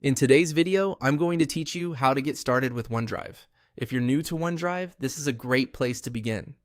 In today's video, I'm going to teach you how to get started with OneDrive. If you're new to OneDrive, this is a great place to begin.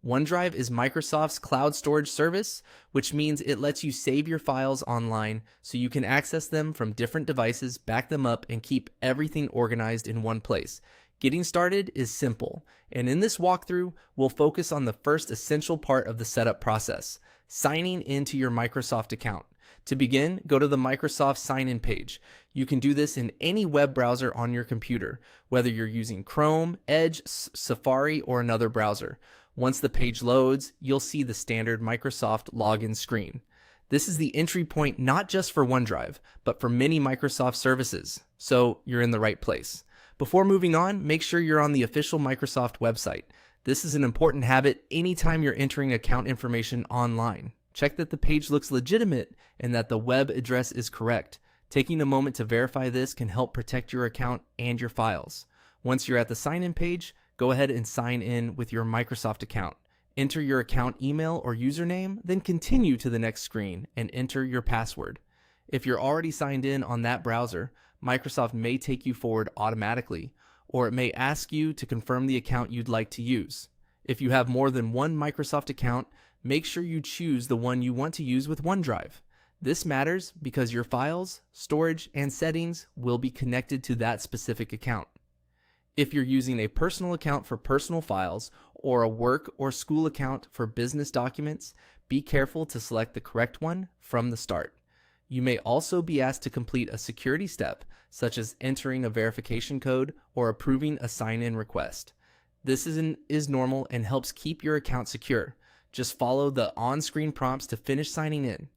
OneDrive is Microsoft's cloud storage service, which means it lets you save your files online so you can access them from different devices, back them up, and keep everything organized in one place. Getting started is simple, and in this walkthrough, we'll focus on the first essential part of the setup process, signing into your Microsoft account. To begin, go to the Microsoft sign-in page. You can do this in any web browser on your computer, whether you're using Chrome, Edge, Safari, or another browser. Once the page loads, you'll see the standard Microsoft login screen. This is the entry point not just for OneDrive, but for many Microsoft services, so you're in the right place. Before moving on, make sure you're on the official Microsoft website. This is an important habit anytime you're entering account information online. Check that the page looks legitimate and that the web address is correct. Taking a moment to verify this can help protect your account and your files. Once you're at the sign-in page, go ahead and sign in with your Microsoft account. Enter your account email or username, then continue to the next screen and enter your password. If you're already signed in on that browser, Microsoft may take you forward automatically, or it may ask you to confirm the account you'd like to use. If you have more than one Microsoft account, make sure you choose the one you want to use with OneDrive. This matters because your files, storage, and settings will be connected to that specific account. If you're using a personal account for personal files or a work or school account for business documents, be careful to select the correct one from the start. You may also be asked to complete a security step, such as entering a verification code or approving a sign-in request. This is normal and helps keep your account secure. Just follow the on-screen prompts to finish signing in.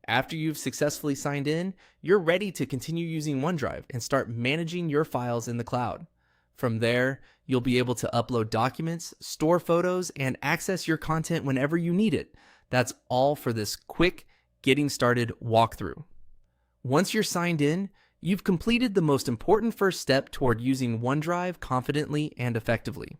After you've successfully signed in, you're ready to continue using OneDrive and start managing your files in the cloud. From there, you'll be able to upload documents, store photos, and access your content whenever you need it. That's all for this quick getting started walkthrough. Once you're signed in, you've completed the most important first step toward using OneDrive confidently and effectively.